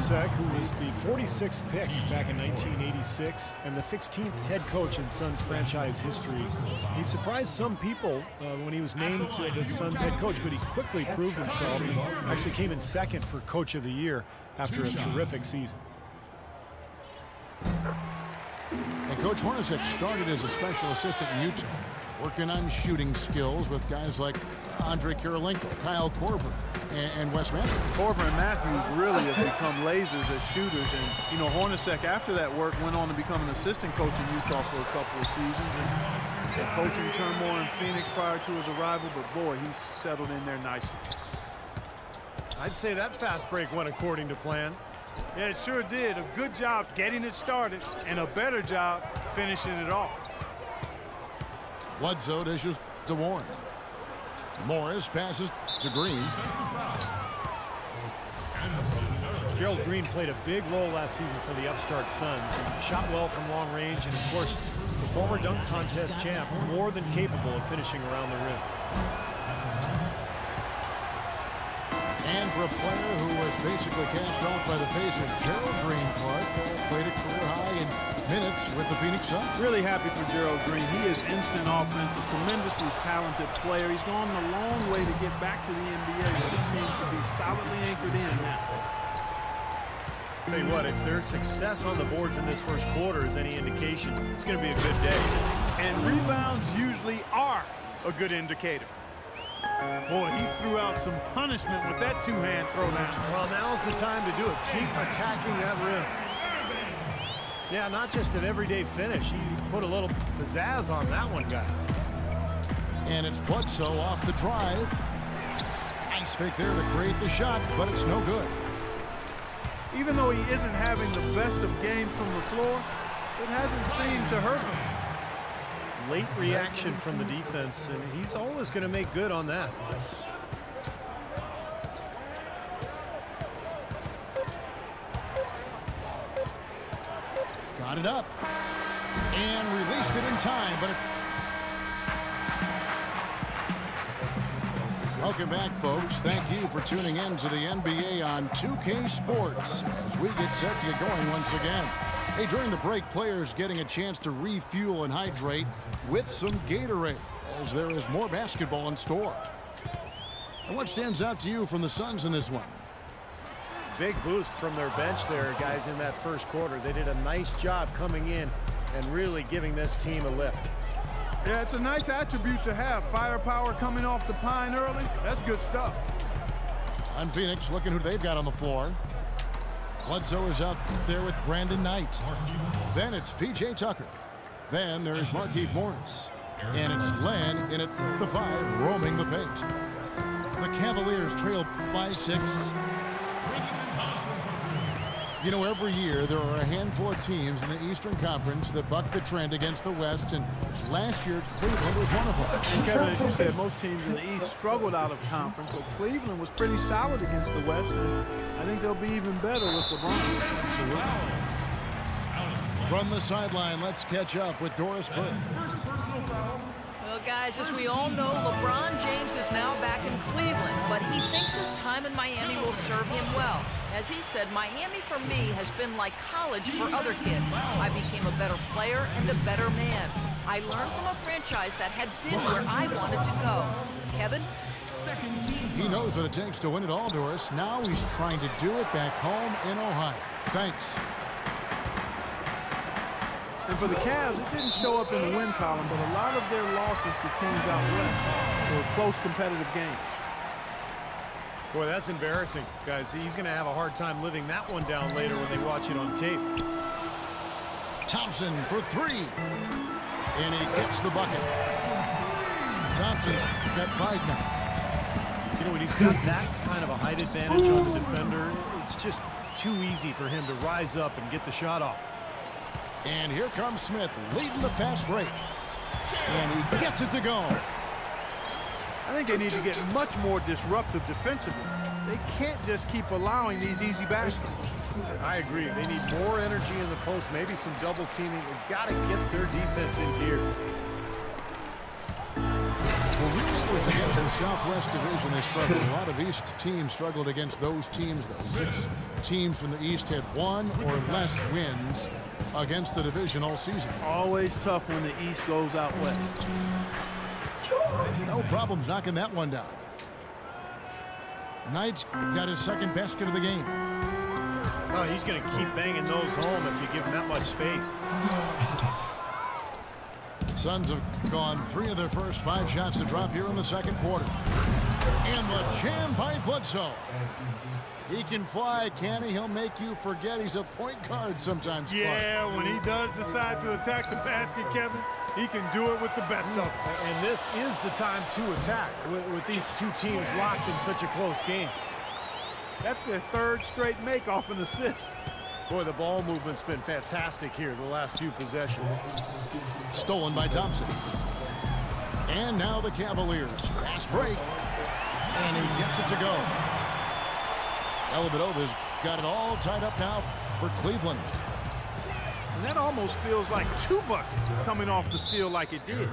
Hornacek, who was the 46th pick back in 1986 and the 16th head coach in Suns franchise history. He surprised some people when he was named the Suns head coach, but he quickly proved himself and actually came in second for Coach of the Year after a terrific season. And Coach Hornacek started as a special assistant in Utah, working on shooting skills with guys like Andrei Kirilenko, Kyle Korver, and Wes Matthews. Korver and Matthews really have become lasers as shooters. And, you know, Hornacek, after that work, went on to become an assistant coach in Utah for a couple of seasons. And the coaching turmoil in Phoenix prior to his arrival, but boy, he's settled in there nicely. I'd say that fast break went according to plan. Yeah, it sure did. A good job getting it started and a better job finishing it off. Bledsoe dishes to Warren. Morris passes to Green. Gerald Green played a big role last season for the upstart Suns. He shot well from long range, and of course, the former dunk contest champ, more than capable of finishing around the rim. And for a player who was basically cast off by the Pacers, Gerald Green played a career high in minutes with the Phoenix Suns. Really happy for Gerald Green. He is instant offense, a tremendously talented player. He's gone a long way to get back to the NBA, but he seems to be solidly anchored in now. Tell you what, if there's success on the boards in this first quarter is any indication, it's going to be a good day. And rebounds usually are a good indicator. Boy, he threw out some punishment with that two-hand throwdown. Well, now's the time to do it. Keep attacking that rim. Yeah, not just an everyday finish. He put a little pizzazz on that one, guys. And it's Bledsoe off the drive. Nice fake there to create the shot, but it's no good. Even though he isn't having the best of games from the floor, it hasn't seemed to hurt him. Late reaction from the defense, and he's always going to make good on that. Got it up and released it in time, but welcome back, folks. Thank you for tuning in to the NBA on 2K Sports as we get set to get going once again. Hey, during the break, players getting a chance to refuel and hydrate with some Gatorade as there is more basketball in store. And what stands out to you from the Suns in this one? Big boost from their bench there, guys, in that first quarter. They did a nice job coming in and really giving this team a lift. Yeah, it's a nice attribute to have. Firepower coming off the pine early. That's good stuff. On Phoenix, looking who they've got on the floor. Bledsoe is out there with Brandon Knight. Then it's P.J. Tucker. Then there's Markieff Morris. And it's Len in at the 5, roaming the paint. The Cavaliers trail by 6. You know, every year there are a handful of teams in the Eastern Conference that buck the trend against the West, and last year Cleveland was one of them. And Kevin, as you said, most teams in the East struggled out of conference, but Cleveland was pretty solid against the West, and I think they'll be even better with LeBron. Absolutely. From the sideline, let's catch up with Doris Burke. Well, guys, as we all know, LeBron James is now back in Cleveland, but he thinks his time in Miami will serve him well. As he said, Miami for me has been like college for other kids. I became a better player and a better man. I learned from a franchise that had been where I wanted to go. Kevin? He knows what it takes to win it all, Doris. Now he's trying to do it back home in Ohio. Thanks. And for the Cavs, it didn't show up in the win column, but a lot of their losses to teams out west were close competitive games. Boy, that's embarrassing, guys. He's going to have a hard time living that one down later when they watch it on tape. Thompson for 3. And he gets the bucket. Thompson's got 5 now. You know, when he's got that kind of a height advantage on the defender, it's just too easy for him to rise up and get the shot off. And here comes Smith leading the fast break. And he gets it to go. I think they need to get much more disruptive defensively. They can't just keep allowing these easy baskets. I agree. They need more energy in the post, maybe some double teaming. They've got to get their defense in gear. Well, really was against the Southwest Division they struggled. A lot of East teams struggled against those teams. The 6 teams from the East had 1 or less wins against the division all season. Always tough when the East goes out west. No problems knocking that one down. Knights got his second basket of the game. Oh, he's going to keep banging those home if you give him that much space. Suns have gone 3 of their first 5 shots to drop here in the second quarter. And the jam by Bledsoe. He can fly, can he? He'll make you forget he's a point guard sometimes. Yeah, when he does decide to attack the basket, Kevin, he can do it with the best of them. And this is the time to attack with these 2 teams locked in such a close game. That's their 3rd straight make off an assist. Boy, the ball movement's been fantastic here the last few possessions. Stolen by Thompson. And now the Cavaliers. Fast break. And he gets it to go. Dellavedova's got it all tied up now for Cleveland. And that almost feels like 2 buckets coming off the steal like it did.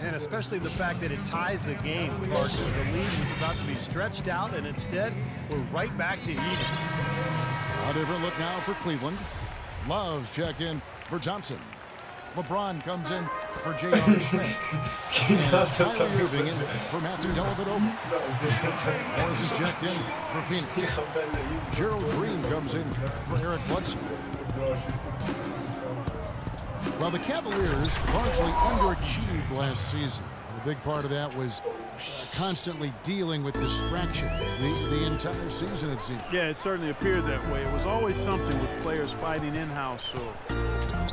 And especially the fact that it ties the game, Parker. The lead was about to be stretched out, and instead, we're right back to even. A different look now for Cleveland. Love's check in for Thompson. LeBron comes in for J.R. Smith. And Kyrie Irving in for Matthew Dellavedova. Morris is checked in for Phoenix. Gerald Green comes in for Eric Bledsoe. Well, the Cavaliers largely underachieved last season. A big part of that was constantly dealing with distractions the entire season, it seemed. Yeah, it certainly appeared that way. It was always something with players fighting in-house or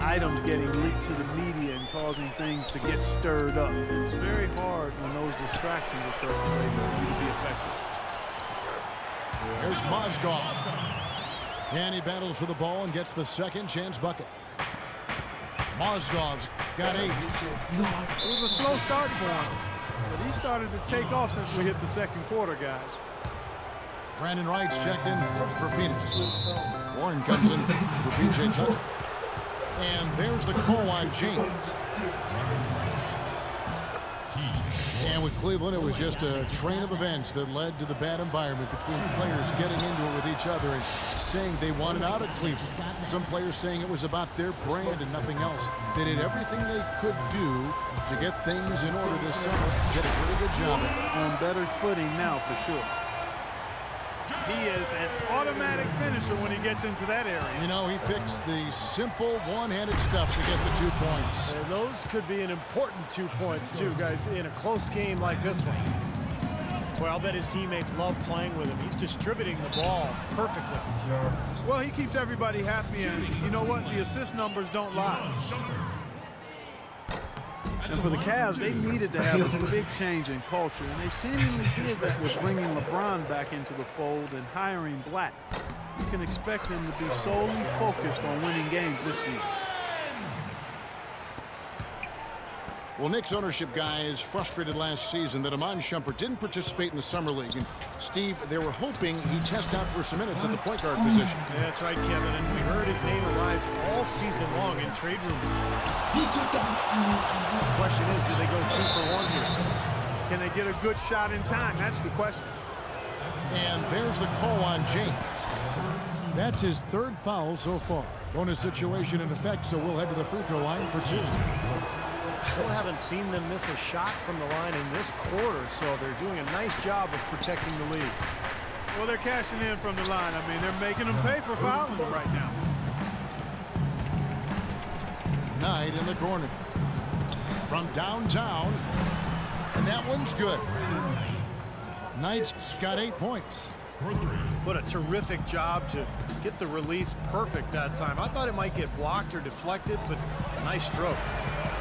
items getting leaked to the media and causing things to get stirred up. It's very hard when those distractions are circulating for you to be effective. There's Mozgov. And he battles for the ball and gets the second chance bucket. Mozgov's got 8. It was a slow start for him, but he started to take off since we hit the second quarter, guys. Brandon Wright's checked in for Phoenix. Warren comes in for P.J. Tucker. And there's the call on James. And with Cleveland, it was just a train of events that led to the bad environment between players getting into it with each other and saying they wanted out of Cleveland. Some players saying it was about their brand and nothing else. They did everything they could do to get things in order this summer. Did a pretty good job on better footing now for sure. He is an automatic finisher when he gets into that area. You know, he picks the simple one-handed stuff to get the 2 points. And those could be an important 2 points, too, guys, in a close game like this one. Well, I'll bet his teammates love playing with him. He's distributing the ball perfectly. Well, he keeps everybody happy, and you know what? The assist numbers don't lie. And for the Cavs, they needed to have a big change in culture, and they seemingly did that with bringing LeBron back into the fold and hiring Black. You can expect him to be solely focused on winning games this season. Well, Knicks ownership guys frustrated last season that Iman Shumpert didn't participate in the Summer League. And, Steve, they were hoping he'd test out for some minutes at the point guard position. Yeah, that's right, Kevin. And we heard his name arise all season long in trade rumors. The question is, do they go 2 for 1 here? Can they get a good shot in time? That's the question. And there's the call on James. That's his 3rd foul so far. Bonus situation in effect, so we'll head to the free throw line for 2. Still haven't seen them miss a shot from the line in this quarter, so they're doing a nice job of protecting the lead. Well, they're cashing in from the line. I mean, they're making them pay for fouling them right now. Knight in the corner. From downtown. And that one's good. Knight's got 8 points. What a terrific job to get the release perfect that time. I thought it might get blocked or deflected, but nice stroke.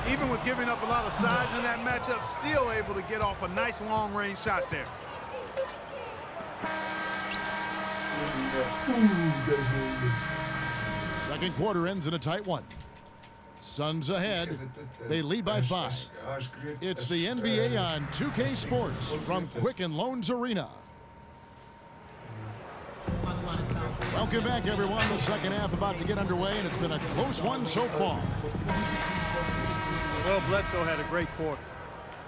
Even with giving up a lot of size in that matchup, still able to get off a nice long-range shot there. Second quarter ends in a tight one. Suns ahead. They lead by 5. It's the NBA on 2K Sports from Quicken Loans Arena. Welcome back, everyone. The second half about to get underway, and it's been a close one so far. Well, Bledsoe had a great quarter.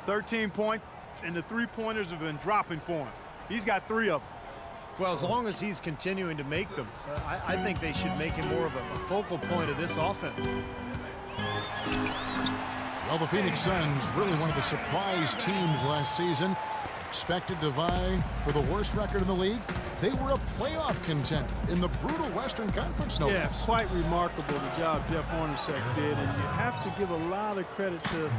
13 points, shots, and the three-pointers have been dropping for him. He's got 3 of them. Well, as long as he's continuing to make them, I think they should make him more of a focal point of this offense. Well, the Phoenix Suns, really one of the surprise teams last season. Expected to vie for the worst record in the league. They were a playoff contender in the brutal Western Conference, no less. Yeah, quite remarkable the job Jeff Hornacek did, and you have to give a lot of credit to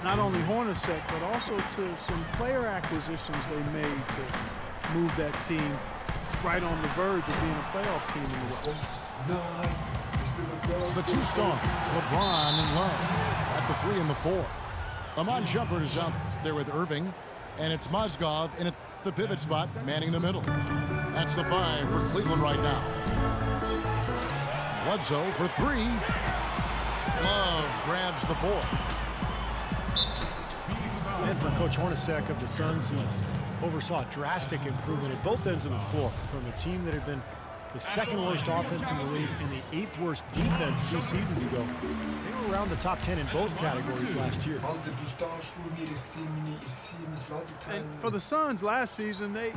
not only Hornacek, but also to some player acquisitions they made to move that team right on the verge of being a playoff team in the West. The two stars, LeBron and Love, at the 3 and the 4. Iman Shumpert is out there with Irving, and it's Mozgov in at the pivot spot, manning the middle. That's the 5 for Cleveland right now. Bledsoe for 3. Love grabs the board. And for Coach Hornacek of the Suns, who oversaw drastic improvement at both ends of the floor, from a team that had been the 2nd worst offense in the league and the 8th worst defense 2 seasons ago. They were around the top 10 in both categories last year. And for the Suns last season, they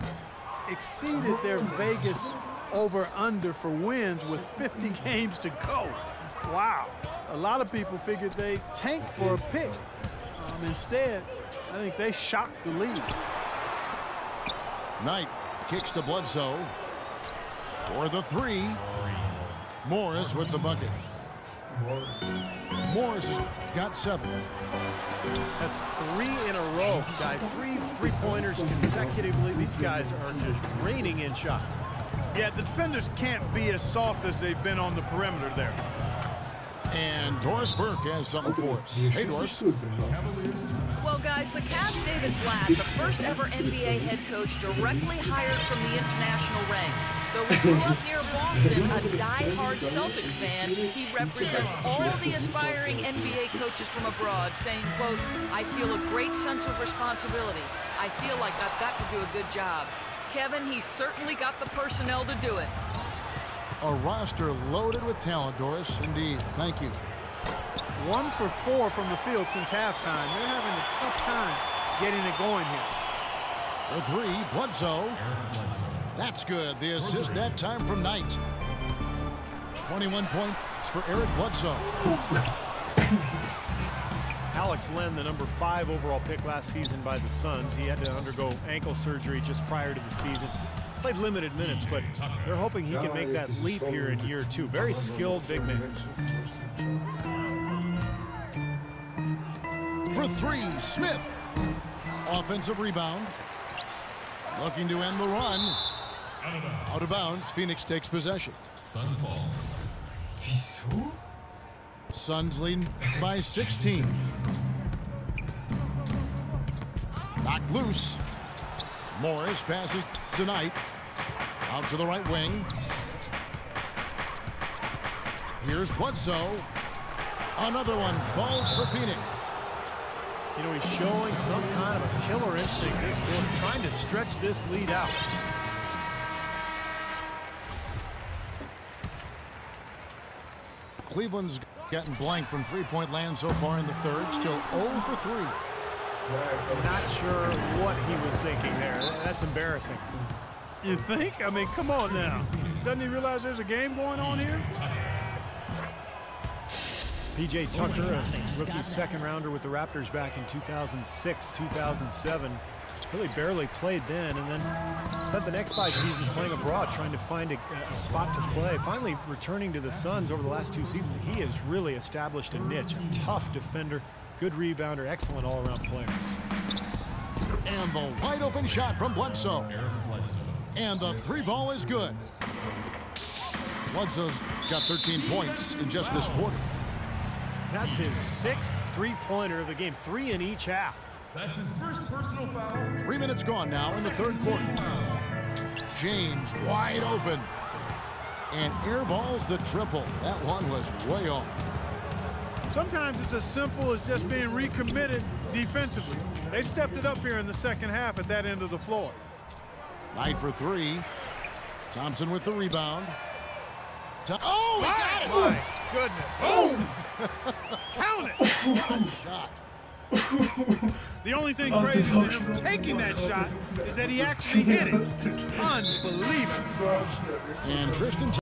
exceeded their Vegas over-under for wins with 50 games to go. Wow. A lot of people figured they'd tank for a pick. Instead, I think they shocked the league. Knight kicks to Bledsoe for the 3. Morris with the bucket. Morris has got 7. That's 3 in a row, guys. 3 three-pointers consecutively. These guys are just raining in shots. Yeah, the defenders can't be as soft as they've been on the perimeter there. And Doris Burke has something for us. Hey, Doris. Well, guys, the Cavs' David Blatt, the first ever NBA head coach directly hired from the international ranks. Though he grew up near Boston, a die-hard Celtics fan, he represents all the aspiring NBA coaches from abroad, saying, quote, "I feel a great sense of responsibility. I feel like I've got to do a good job." Kevin, he's certainly got the personnel to do it. A roster loaded with talent, Doris. Indeed. Thank you. 1 for 4 from the field since halftime. They're having a tough time getting it going here. For 3, Bledsoe. That's good. The assist that time from Knight. 21 points for Eric Bledsoe. Alex Len, the number 5 overall pick last season by the Suns. He had to undergo ankle surgery just prior to the season. Played limited minutes, but they're hoping he can make that leap here in year 2. Very skilled big man. For 3, Smith. Offensive rebound. Looking to end the run. Out of bounds. Phoenix takes possession. Suns ball. Suns leading by 16. Knocked loose. Morris passes to Knight. Out to the right wing. Here's Bledsoe. Another one falls for Phoenix. You know, he's showing some kind of a killer instinct this quarter, trying to stretch this lead out. Cleveland's gotten blank from three-point land so far in the 3rd. Still 0 for 3. Not sure what he was thinking there. That's embarrassing. You think? I mean, come on now. Doesn't he realize there's a game going on here? P.J. Tucker, a rookie 2nd rounder with the Raptors back in 2006, 2007. Really barely played then, and then spent the next 5 seasons playing abroad, trying to find a spot to play. Finally returning to the Suns over the last 2 seasons. He has really established a niche. A tough defender, good rebounder, excellent all-around player. And the wide open shot from Bledsoe. And the 3 ball is good. Bledsoe's got 13 points in just this quarter. That's his 6th three-pointer of the game, 3 in each half. That's his first personal foul. 3 minutes gone now in the 3rd quarter. James wide open. And airballs the triple. That one was way off. Sometimes it's as simple as just being recommitted defensively. They stepped it up here in the 2nd half at that end of the floor. Knight for 3. Thompson with the rebound. Oh, he got it! My goodness. Boom! Count it! What a shot. The only thing crazy than him taking that shot is that he actually hit it. Unbelievable. And Tristan